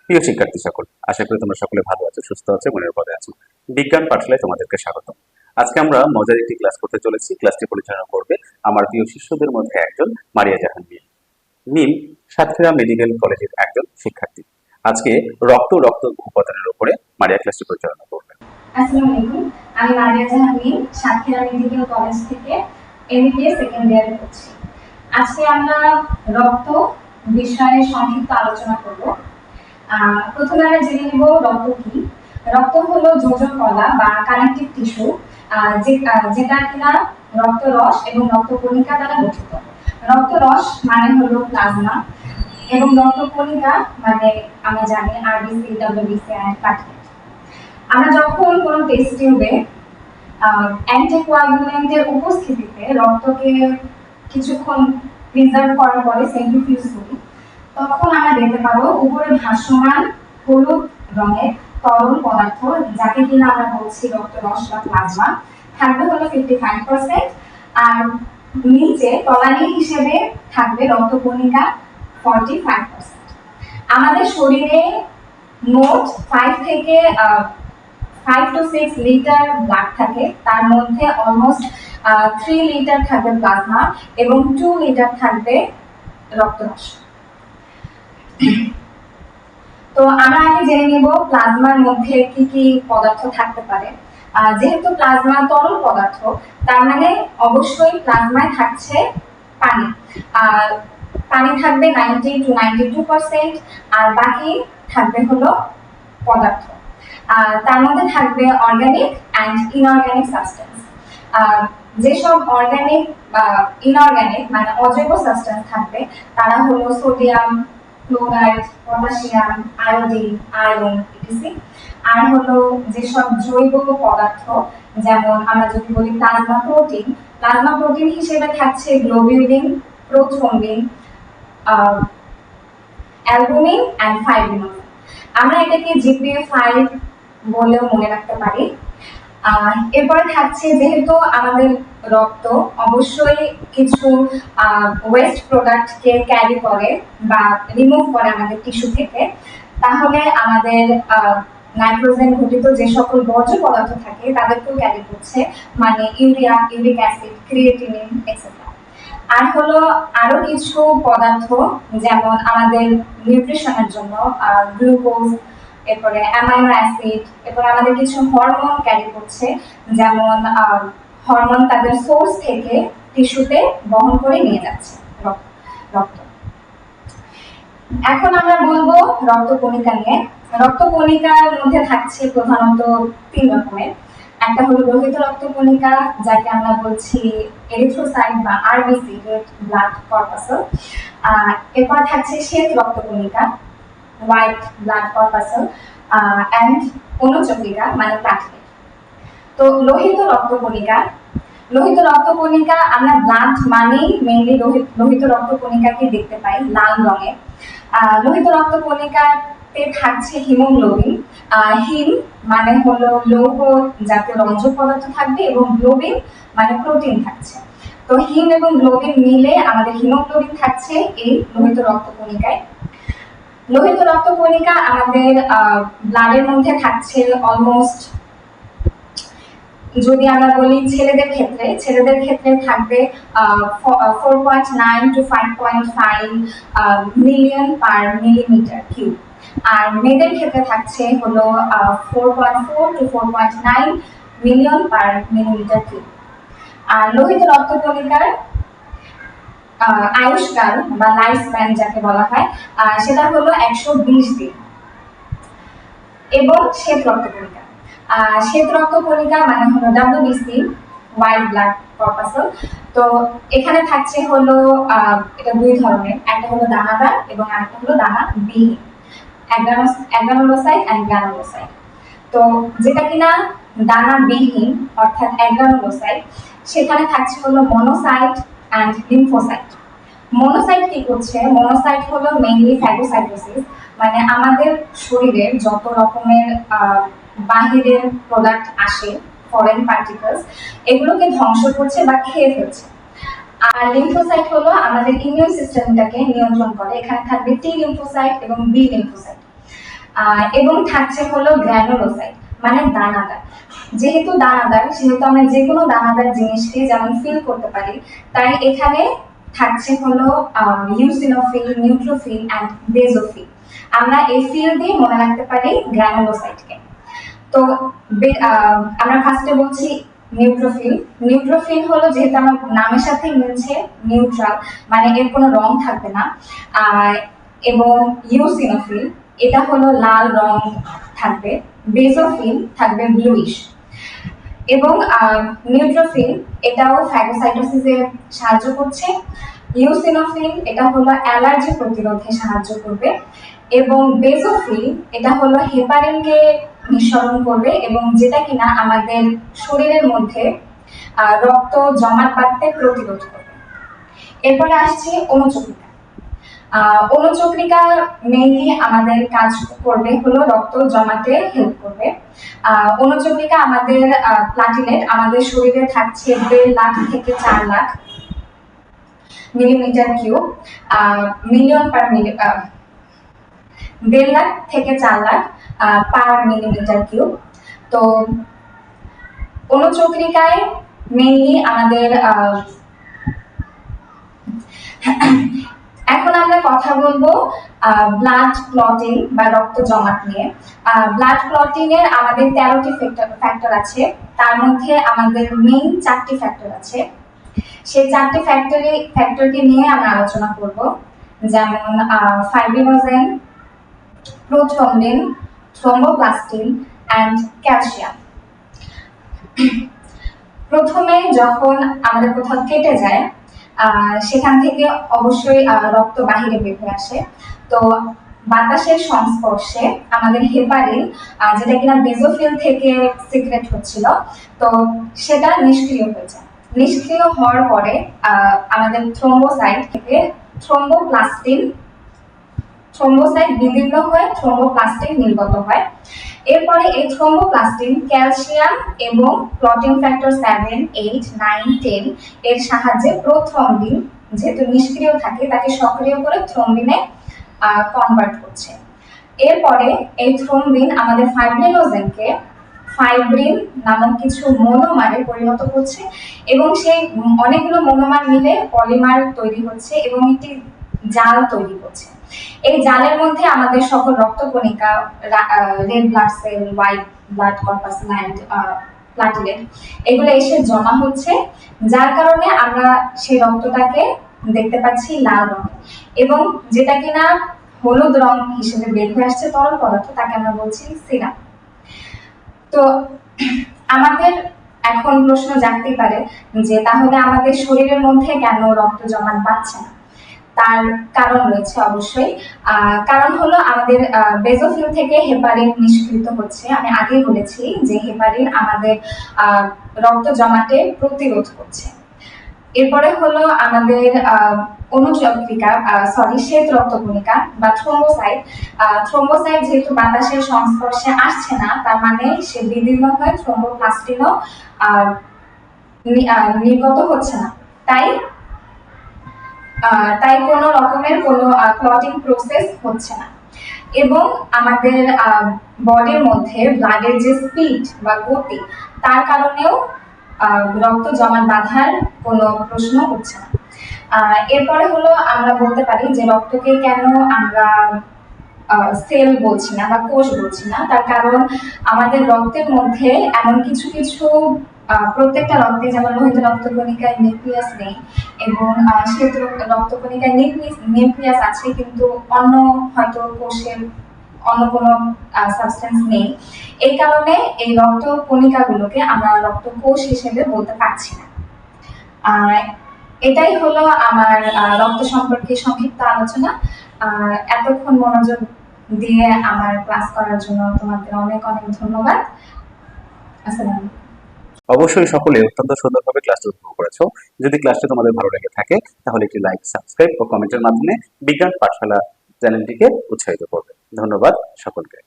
প্রিয় শিক্ষার্থী সকল, আশা করি তোমরা সকলে ভালো আছো, সুস্থ আছো, মনের পদে আছো। বিজ্ঞান পাঠশালায় তোমাদেরকে স্বাগত। আজকে আমরা মজার একটি ক্লাস করতে চলেছি। ক্লাসটি পরিচালনা করবে আমার প্রিয় শিষ্যদের মধ্যে একজন, মারিয়া জাহান মিম। মিম সাতক্ষীরা মেডিকেল কলেজের একজন শিক্ষার্থী। আজকে রক্ত উপাদানের উপরে মারিয়া ক্লাসটি পরিচালনা করবে। আসসালামু আলাইকুম, আমি মারিয়া জাহান মিম, সাতক্ষীরা মেডিকেল কলেজ থেকে এমবিবিএস সেকেন্ড ইয়ারে পড়ছি। আজকে আমরা রক্ত বিষয়ে সংক্ষিপ্ত আলোচনা করব। প্রথমে আমরা জেনে নিব রক্ত কি। রক্ত হলো যোজক কলা বা কানেকটিভ টিস্যু, যেটা কিনা রক্তরস এবং রক্তকণিকা দ্বারা গঠিত। রক্তরস মানে হলো প্লাজমা এবং রক্তকণিকা মানে আমরা জানি আরবিসি, ডব্লিউবিসি এন্ড প্লাটিলেট। আমরা যখন কোনো টেস্ট টিউবে অ্যান্টিকোয়াগুলেন্টের উপস্থিতিতে রক্তকে কিছুক্ষণ প্রিজার্ভ করার পরে সেন্ট্রিফিউজ করি, তখন আমরা দেখতে পাবো উপরে ভাসমান হলুদ রঙের তরল পদার্থ, যাকে কিনা আমরা বলছি রক্তরস বা প্লাজমা, থাকবে হলো 55%, আর নিচে তলানি হিসেবে থাকবে রক্তকণিকা 45%। আমাদের শরীরে মোট 5 to 6 লিটার ব্লাড থাকে, তার মধ্যে অলমোস্ট 3 লিটার থাকবে প্লাজমা এবং 2 লিটার থাকবে রক্তরস। তো আমরা আগে জেনে নিব প্লাজমার মধ্যে কি কি পদার্থ থাকতে পারে। যেহেতু প্লাজমা তরল পদার্থ, তার মানে অবশ্যই প্লাজমায় থাকছে পানি। পানি থাকবে 90 to 92%, আর বাকি থাকবে হলো পদার্থ। তার মধ্যে থাকবে অর্গানিক অ্যান্ড ইনঅর্গানিক সাবস্টেন্স। যেসব অর্গানিক বা ইনঅর্গানিক মানে অজৈব সাবস্টেন্স থাকবে, তারা হলো sodium, chloride, potassium, iodine, iron ইত্যাদি। আর হলো যেসব জৈব পদার্থ, যেমন আমরা যদি বলি প্লাজমা প্রোটিন হিসেবে থাকছে globulin, prothrombin, albumin and fibrinogen. আমরা এটাকে জিপিএ5 বলেও মনে রাখতে পারি। এরপরে থাকছে, যেহেতু আমাদের রক্ত অবশ্যই কিছু ওয়েস্ট প্রোডাক্টকে ক্যারি করে বা রিমুভ করে আমাদের টিস্যু থেকে, তাহলে আমাদের নাইট্রোজেন ঘটিত যে সকল বর্জ্য পদার্থ থাকে তাদেরকেও ক্যারি করছে, মানে urea, uric acid, creatinine etcetera. আর হলো আরো কিছু পদার্থ, যেমন আমাদের নিউট্রিশনের জন্য গ্লুকোজ, এরপরে অ্যামাইনো অ্যাসিড, এরপর আমাদের কিছু হরমোন ক্যারি করছে, যেমন হরমোন তাদের সোর্স থেকে টিস্যুতে বহন করে নিয়ে যাচ্ছে রক্ত। এখন আমরা বলবো রক্তকণিকা নিয়ে। রক্তকণিকার মধ্যে থাকছে প্রধানত 3 রকমের। একটা হলো লোহিত রক্তকণিকা, যাকে আমরা বলছি এরিথ্রোসাইট বা আরবিসি, রেড ব্লাড কর্পাসেল। এরপর থাকছে শ্বেত রক্তকণিকা, হোয়াইট ব্লাড কর্পাসেল, এন্ড অনুচক্রিকা মানে প্লাটিলেট। তো লোহিত রক্তকণিকা আমরা ব্লাড মানেই মেইনলি লোহিত রক্তকণিকাকে দেখতে পাই লাল রঙের। লোহিত রক্তকণিকাতে থাকছে হিমোগ্লোবিন। হিম মানে হলো লৌহ জাতীয় রঞ্জক পদার্থ থাকবে এবং গ্লোবিন মানে প্রোটিন থাকছে। তো হিম এবং গ্লোবিন মিলে আমাদের হিমোগ্লোবিন থাকছে এই লোহিত রক্তকণিকায়। লোহিত রক্তকণিকা আমাদের ব্লাডের মধ্যে থাকছে অলমোস্ট, যদি আমরা বলি ছেলেদের ক্ষেত্রে থাকবে 4.9 to 5.5 million per millimetre cube, আর মেয়েদের ক্ষেত্রে থাকছে হলো 4.4 to 4.9 million per millimetre cube. আর লোহিত রক্তকণিকার আয়ুষ্কাল বা লাইফ স্প্যান যাকে বলা হয়, সেটা হলো 120 দিন। এবং শ্বেত রক্তকণিকা মানে হলো ডব্লিউবিসি, হোয়াইট ব্লাড কর্পাসেল। তো এখানে থাকছে হলো এটা 2 ধরনের, একটা হলো দানাদার এবং আরেকটা হলো দানা বিহীন, অ্যাগ্রানুলোসাইট এন্ড গ্রানুলোসাইট। তো যেটা কিনা দানা বিহীন অর্থাৎ অ্যাগ্রানুলোসাইট, সেখানে থাকছে হলো মনোসাইট এন্ড লিম্ফোসাইট। মনোসাইট কি করছে? মনোসাইট হলো মেইনলি ফ্যাগোসাইটোসিস, মানে আমাদের শরীরের যত রকমের বাহিরের প্রোডাক্ট আসে, ফরেন পার্টিকেলস, এগুলোকে ধ্বংস করছে বা খেয়ে ফেলছে। আর লিম্ফোসাইট হলো আমাদের ইমিউন সিস্টেমটাকে নিয়ন্ত্রণ করে। এখানে থাকবে টি লিম্ফোসাইট এবং বি লিম্ফোসাইট। এবং থাকছে হলো গ্র্যানুলোসাইট মানে দানাদার। যেহেতু দানাদার সেহেতু আমরা যে কোনো দানাদার জিনিসকে যেমন ফিল করতে পারি, তাই এখানে থাকছে হলো ইউসিনোফিল, নিউট্রোফিল অ্যান্ড বেজোফিল। আমরা এই ফিল দিয়ে মনে রাখতে পারি গ্র্যানুলোসাইটকে। তো আমরা ফার্স্টে বলছি নিউট্রোফিল। নিউট্রোফিল হলো, যেহেতু আমার নামের সাথে মিলছে, নিউট্রাল মানে এর কোনো রং থাকবে না। এবং ইউসিনোফিল এটা হলো লাল রং থাকবে। বেজোফিল থাকবে ব্লুইশ। এবং নিউট্রোফিল এটাও ফ্যাগোসাইটোসিসে সাহায্য করছে। ইউসিনোফিল এটা হলো অ্যালার্জি প্রতিরোধে সাহায্য করবে। এবং বেজোফিল এটা হলো হেপারিনকে নিঃসরণ করবে, এবং যেটা কিনা আমাদের শরীরের মধ্যে রক্ত জমাট বাঁধতে প্রতিরোধ করবে। এরপরে আসছে অনুচক্রিকা। অনুচক্রিকা মেইনলি আমাদের কাজ করবে হলো রক্ত জমাতে হেল্প করবে। অনুচক্রিকা আমাদের প্লাটিলেট আমাদের শরীরে থাকছে 1.5 লাখ থেকে 4 লাখ মিলিমিটার কিউব, মিলিয়ন পার মিলি 1.5 লাখ থেকে 4 লাখ পার মিলিমিটার কিউব। তো অনুচক্রিকায় মেইনলি আমাদের এখন আমরা কথা বলবো ব্লাড ক্লটিং বা রক্ত জমাট নিয়ে। ব্লাড ক্লটিং এর আমাদের 13টি ফ্যাক্টর আছে, তার মধ্যে আমাদের মেইন 4টি ফ্যাক্টর আছে। সেই 4টি ফ্যাক্টরকে নিয়ে আমরা আলোচনা করব, যেমন fibrinogen, prothrombin, thromboplastin and calcium. প্রথমে যখন আমাদের কোথাও কেটে যায়, সেখান থেকে অবশ্যই রক্ত বাহিরে বের হয়ে আসে। তো বাতাসের সংস্পর্শে আমাদের হেপারিন, যেটা কিনা বেজোফিল থেকে সিক্রেট হচ্ছিল, তো সেটা নিষ্ক্রিয় হয়ে যায়। নিষ্ক্রিয় হওয়ার পরে আমাদের থ্রোম্বোসাইট থেকে থ্রোম্বোসাইট বিদীর্ণ হয়ে থ্রোম্বোপ্লাস্টিন নির্গত হয়। এরপরে এই থ্রোম্বোপ্লাস্টিন ক্যালসিয়াম এবং ক্লটিং ফ্যাক্টর 7, 8, 9, 10 এর সাহায্যে প্রোথ্রম্বিন, যেহেতু নিষ্ক্রিয় থাকে, তাকে সক্রিয় করে থ্রম্বিনে কনভার্ট করছে। এরপরে এই থ্রম্বিন আমাদের ফাইব্রিনোজেনকে ফাইব্রিন নামক কিছু মনোমারে পরিণত করছে, এবং সেই অনেকগুলো মনোমার মিলে পলিমার তৈরি হচ্ছে এবং একটি জাল তৈরি হচ্ছে। এই জালের মধ্যে আমাদের সকল রক্তকণিকা, red blood cell, white blood corpuscle and platelet, এগুলো এসে জমা হচ্ছে, যার কারণে আমরা সেই রক্তটাকে দেখতে পাচ্ছি লাল রঙের, এবং যেটা কিনা হলুদ রং হিসেবে বের হয়ে আসছে তরল পদার্থ, তাকে আমরা বলছি সিরাম। তো আমাদের এখন প্রশ্ন জাগতেই পারে যে তাহলে আমাদের শরীরের মধ্যে কেন রক্ত জমাট বাঁধছে না? তার কারণ রয়েছে অবশ্যই। কারণ হলো আমাদের বেজোফিল থেকে হেপারিন নিষ্কৃত হচ্ছে। আমি আগেই বলেছি যে হেপারিন আমাদের রক্ত জমাটে প্রতিরোধ করছে। এরপরে হলো আমাদের অনুচক্রিকা, শ্বেত রক্তকণিকা বা থ্রোম্বোসাইট যেহেতু বাতাসের সংস্পর্শে আসছে না, তার মানে সে বিদীর্ণ হয়ে থ্রোম্বোপ্লাস্টিনও নির্গত হচ্ছে না। তাই কোনো রকমের কোনো ক্লটিং প্রসেস হচ্ছে না। এবং আমাদের বডির মধ্যে ব্লাডের যে স্পিড বা গতি, তার কারণেও রক্ত জমাট বাঁধার কোনো প্রশ্ন উঠছে না। এরপরে হলো আমরা বলতে পারি যে রক্তকে কেন আমরা সেল বলছি না বা কোষ বলছি না, তার কারণ আমাদের রক্তের মধ্যে এমন কিছু কিছু প্রত্যেকটা রক্তে, যেমন লোহিত রক্তকণিকায় নিউক্লিয়াস নেই, এবং শ্বেত রক্তকণিকায় নিউক্লিয়াস আছে, কিন্তু অন্য হয়তো কোষের অন্য কোনো সাবস্টেন্স নেই। এই কারণে এই রক্ত কণিকাগুলোকে আমরা রক্তকোষ হিসেবে বলতে পারছি না। এটাই হলো আমার রক্ত সম্পর্কে সংক্ষিপ্ত আলোচনা। এতক্ষণ মনোযোগ দিয়ে আমার ক্লাস করার জন্য তোমাদের অনেক অনেক ধন্যবাদ। আসসালামু আলাইকুম। অবশ্যই সকলে অত্যন্ত সুন্দরভাবে ক্লাসটি উপভোগ করেছো। যদি ক্লাসটি তোমাদের ভালো লেগে থাকে তাহলে একটি লাইক, সাবস্ক্রাইব ও কমেন্টের মাধ্যমে বিজ্ঞান পাঠশালা চ্যানেলটিকে উৎসাহিত করবে। ধন্যবাদ সকলকে।